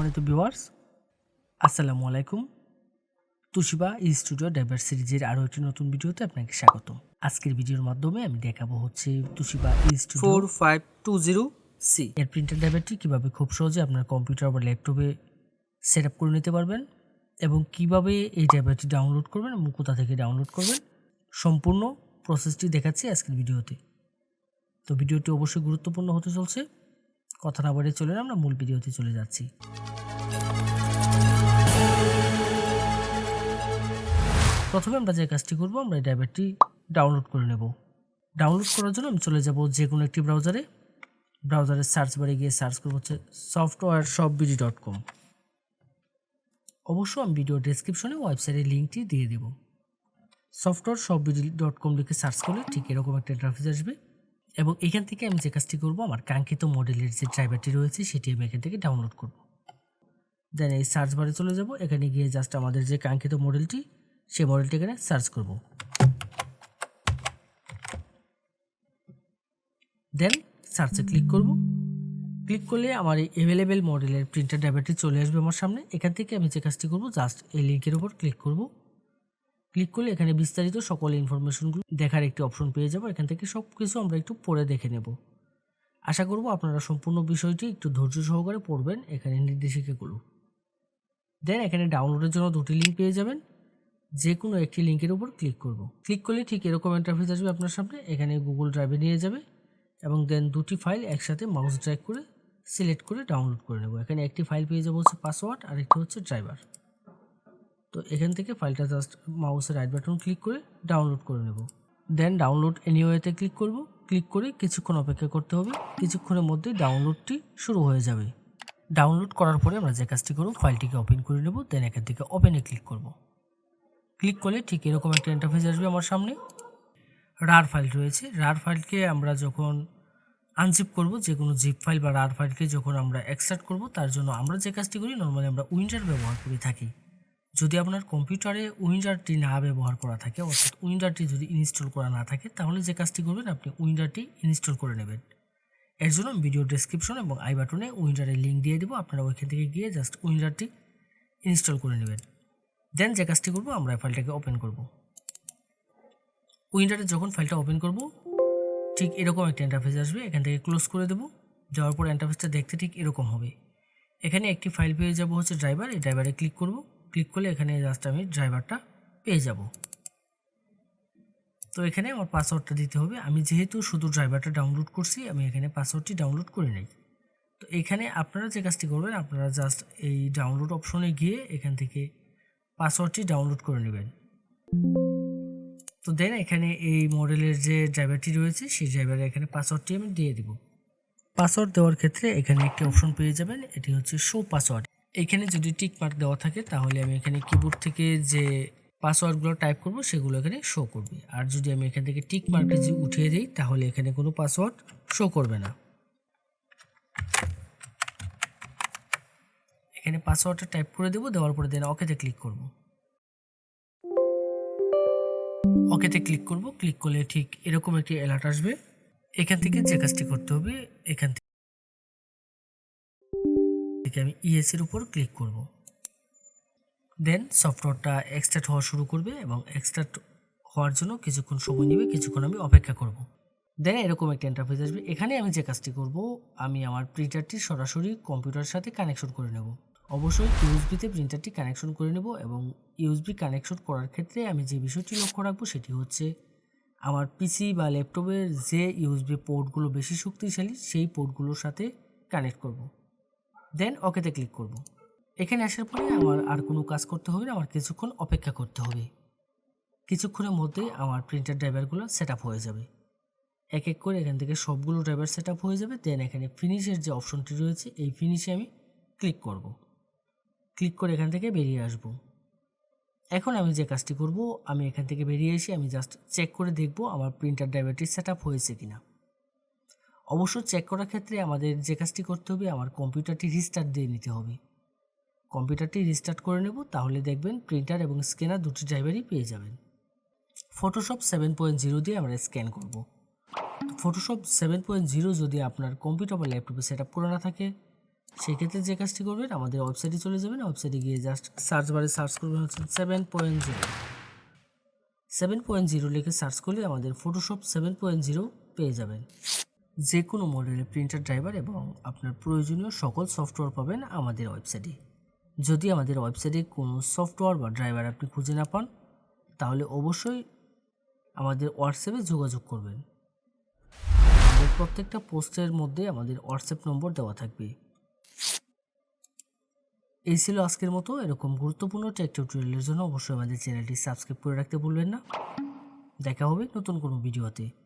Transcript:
সম্মানিত ভিউয়ার্স, আসসালামু আলাইকুম। তুশিবা স্টুডিও ড্রাইভার সিরিজের আরও একটি নতুন ভিডিওতে আপনাকে স্বাগতম। আজকের ভিডিওর মাধ্যমে আমি দেখাবো হচ্ছে তুশিবা স্টুডিও 4520C এর প্রিন্টার ড্রাইভারটি কীভাবে খুব সহজে আপনার কম্পিউটার বা ল্যাপটপে সেট আপ করে নিতে পারবেন এবং কিভাবে এই ড্রাইভারটি ডাউনলোড করবেন এবং কোথা থেকে ডাউনলোড করবেন, সম্পূর্ণ প্রসেসটি দেখাচ্ছি আজকের ভিডিওতে। তো ভিডিওটি অবশ্যই গুরুত্বপূর্ণ হতে চলছে। কথা না বাড়িয়ে চলে আমরা মূল ভিডিওতে চলে যাচ্ছি। প্রথমে আমরা যে কাজটি করব, আমরা এই ড্রাইভারটি ডাউনলোড করে নেব। ডাউনলোড করার জন্য আমি চলে যাব যে কোনো একটি ব্রাউজারের সার্চ বারে গিয়ে সার্চ করব হচ্ছে softwareshopbd.com। অবশ্য আমি ভিডিও ডেসক্রিপশনে ওয়েবসাইটের লিঙ্কটি দিয়ে দেব। softwareshopbd.com লিখে সার্চ করলে ঠিক এরকম একটা ইন্টারফেস আসবে এবং এখান থেকে আমি যে কাজটি করব, আমার কাঙ্ক্ষিত মডেলের যে ড্রাইভারটি রয়েছে সেটি আমি এখান থেকে ডাউনলোড করব। দেন এই সার্চ বারে চলে যাব, এখানে গিয়ে জাস্ট আমাদের যে কাঙ্ক্ষিত মডেলটি সেই মডেলটি এখানে সার্চ করব। দেন সার্চে ক্লিক করব। ক্লিক করলে আমার এই অ্যাভেলেবেল মডেলের প্রিন্টার ড্রাইভারটি চলে আসবে আমার সামনে। এখান থেকে আমি যে কাজটি করব, জাস্ট এই লিঙ্কের উপর ক্লিক করব। ক্লিক করলে এখানে বিস্তারিত সকল ইনফরমেশনগুলো দেখার একটি অপশন পেয়ে যাব। এখান থেকে সব কিছু আমরা একটু পড়ে দেখে নেব। আশা করব আপনারা সম্পূর্ণ বিষয়টি একটু ধৈর্য সহকারে পড়বেন এখানে নির্দেশিকাগুলো। দেন এখানে ডাউনলোডের জন্য দুটি লিঙ্ক পেয়ে যাবেন, যে কোনো একটি লিঙ্কের উপর ক্লিক করব। ক্লিক করলে ঠিক এরকম ইন্টারফেস আসবে আপনার সামনে। এখানে গুগল ড্রাইভে নিয়ে যাবে এবং দেন দুটি ফাইল একসাথে মাউস ড্র্যাগ করে সিলেক্ট করে ডাউনলোড করে নেব। এখানে একটি ফাইল পেয়ে যাবো হচ্ছে পাসওয়ার্ড আর একটি হচ্ছে ড্রাইভার। তো এখান থেকে ফাইলটা জাস্ট মাউসের রাইট বাটন ক্লিক করে ডাউনলোড করে নেব। দেন ডাউনলোড এনিওয়েতে ক্লিক করব। ক্লিক করে কিছুক্ষণ অপেক্ষা করতে হবে। কিছুক্ষণের মধ্যে ডাউনলোডটি শুরু হয়ে যাবে। ডাউনলোড করার পরে আমরা যে কাজটি করব, ফাইলটিকে ওপেন করে নেব। দেন এখান থেকে ওপেনে ক্লিক করব। ক্লিক করলে ঠিক এরকম একটা ইন্টারফেস আসবে আমার সামনে। রার ফাইল রয়েছে, রার ফাইলকে আমরা যখন আনজিপ করব, যে কোনো জিপ ফাইল বা রার ফাইলকে যখন আমরা এক্সট্রাক্ট করব, তার জন্য আমরা যে কাজটি করি, নর্মালি আমরা উইন্ডার ব্যবহার করে থাকি। যদি আপনার কম্পিউটারে উইন্ডারটি না ব্যবহার করা থাকে, অর্থাৎ উইন্ডারটি যদি ইনস্টল করা না থাকে, তাহলে যে কাজটি করবেন, আপনি উইন্ডারটি ইনস্টল করে নেবেন। এর জন্য ভিডিও ডেসক্রিপশন এবং আই বাটনে উইন্ডারের লিঙ্ক দিয়ে দেবো, আপনারা ওইখান থেকে গিয়ে জাস্ট উইন্ডারটি ইনস্টল করে নেবেন। দেন যে কাজটি করব, আমরা ফাইলটাকে ওপেন করব। উইন্ডারে যখন ফাইলটা ওপেন করব, ঠিক এরকম একটা ইন্টারফেস আসবে। এখান থেকে ক্লোজ করে দেবো। যাওয়ার পর ইন্টারফেসটা দেখতে ঠিক এরকম হবে। এখানে একটি ফাইল পেয়ে যাব হচ্ছে ড্রাইভার। এই ড্রাইভারে ক্লিক করব। ক্লিক করলে এখানে জাস্ট আমি ড্রাইভারটা পেয়ে যাব। তো এখানে আমার পাসওয়ার্ডটা দিতে হবে। আমি যেহেতু শুধু ড্রাইভারটা ডাউনলোড করছি, আমি এখানে পাসওয়ার্ডটি ডাউনলোড করে নেই। তো এখানে আপনারা যে কাজটি করবেন, আপনারা জাস্ট এই ডাউনলোড অপশনে গিয়ে এখান থেকে পাসওয়ার্ডটি ডাউনলোড করে নেবেন। তো দেন এখানে এই মডেলের যে ড্রাইভারটি রয়েছে, সেই ড্রাইভারের এখানে পাসওয়ার্ডটি আমি দিয়ে দিব। পাসওয়ার্ড দেওয়ার ক্ষেত্রে এখানে একটি অপশন পেয়ে যাবেন, এটি হচ্ছে শো পাসওয়ার্ড। এখানে যদি টিক মার্ক দেওয়া থাকে, তাহলে আমি এখানে কিবোর্ড থেকে যে পাসওয়ার্ডগুলো টাইপ করব সেগুলো এখানে শো করবে। আর যদি আমি এখান থেকে টিক মার্কটি যে উঠিয়ে দিই, তাহলে এখানে কোনো পাসওয়ার্ড শো করবে না। এখানে পাসওয়ার্ডটা টাইপ করে দেবো। দেওয়ার পরে দেন ওকেতে ক্লিক করব। ওকেতে ক্লিক করব। ক্লিক করলে ঠিক এরকম একটি অ্যালার্ট আসবে। এখান থেকে যে কাজটি করতে হবে, এখান থেকে আমি ইএস এর উপর ক্লিক করব। দেন সফটওয়্যারটা এক্সট্রাক্ট হওয়া শুরু করবে এবং এক্সট্রাক্ট হওয়ার জন্য কিছুক্ষণ সময় নেবে। কিছুক্ষণ আমি অপেক্ষা করব। দেন এরকম একটা ইন্টারফেস আসবে। এখানে আমি যে কাজটি করব, আমি আমার প্রিন্টারটি সরাসরি কম্পিউটারের সাথে কানেকশন করে নেব। অবশ্যই ইউএসবিতে প্রিন্টারটি কানেকশন করে নেব এবং ইউএসবি কানেকশন করার ক্ষেত্রে আমি যে বিষয়টি লক্ষ্য রাখবো, সেটি হচ্ছে আমার পিসি বা ল্যাপটপের যে ইউএসবি পোর্টগুলো বেশি শক্তিশালী, সেই পোর্টগুলোর সাথে কানেক্ট করব। দেন ওকেতে ক্লিক করব। এখানে আসার পরে আমার আর কোনো কাজ করতে হবে না, আমার কিছুক্ষণ অপেক্ষা করতে হবে। কিছুক্ষণের মধ্যেই আমার প্রিন্টার ড্রাইভারগুলো সেট আপ হয়ে যাবে। এক এক করে এখান থেকে সবগুলো ড্রাইভার সেট আপ হয়ে যাবে। দেন এখানে ফিনিশের যে অপশনটি রয়েছে, এই ফিনিশে আমি ক্লিক করব। ক্লিক করে এখান থেকে বেরিয়ে আসব। এখন আমি যে কাজটি করব, আমি এখান থেকে বেরিয়ে এসে আমি জাস্ট চেক করে দেখব আমার প্রিন্টার ড্রাইভারটি সেট আপ হয়েছে কিনা। অবশ্য চেক করার ক্ষেত্রে আমাদের যে কাজটি করতে হবে, আমার কম্পিউটারটি রিস্টার্ট দিয়ে নিতে হবে। কম্পিউটারটি রিস্টার্ট করে নেব, তাহলে দেখবেন প্রিন্টার এবং স্ক্যানার দুটি ড্রাইভারই পেয়ে যাবেন। ফটোশপ 7.0 দিয়ে আমরা স্ক্যান করব। ফটোশপ 7.0 যদি আপনার কম্পিউটার বা ল্যাপটপে সেট আপ করা না থাকে, সেক্ষেত্রে যে কাজটি করবেন, আমাদের ওয়েবসাইটে চলে যাবেন। ওয়েবসাইটে গিয়ে জাস্ট সার্চ বারে সার্চ করবেন হচ্ছে 7.0 লিখে সার্চ করলে আমাদের ফটোশপ 7.0 পেয়ে যাবেন। যে কোনো মডেলের প্রিন্টার ড্রাইভার এবং আপনার প্রয়োজনীয় সকল সফটওয়্যার পাবেন আমাদের ওয়েবসাইটে। যদি আমাদের ওয়েবসাইটে কোনো সফটওয়্যার বা ড্রাইভার আপনি খুঁজে না পান, তাহলে অবশ্যই আমাদের হোয়াটসঅ্যাপে যোগাযোগ করবেন। আমাদের প্রত্যেকটা পোস্টের মধ্যে আমাদের হোয়াটসঅ্যাপ নম্বর দেওয়া থাকবে। এই ছিল আজকের মতো। এরকম গুরুত্বপূর্ণ টেক টিউটোরিয়ালের জন্য অবশ্যই আমাদের চ্যানেলটি সাবস্ক্রাইব করে রাখতে ভুলবেন না। দেখা হবে নতুন কোনো ভিডিওতে।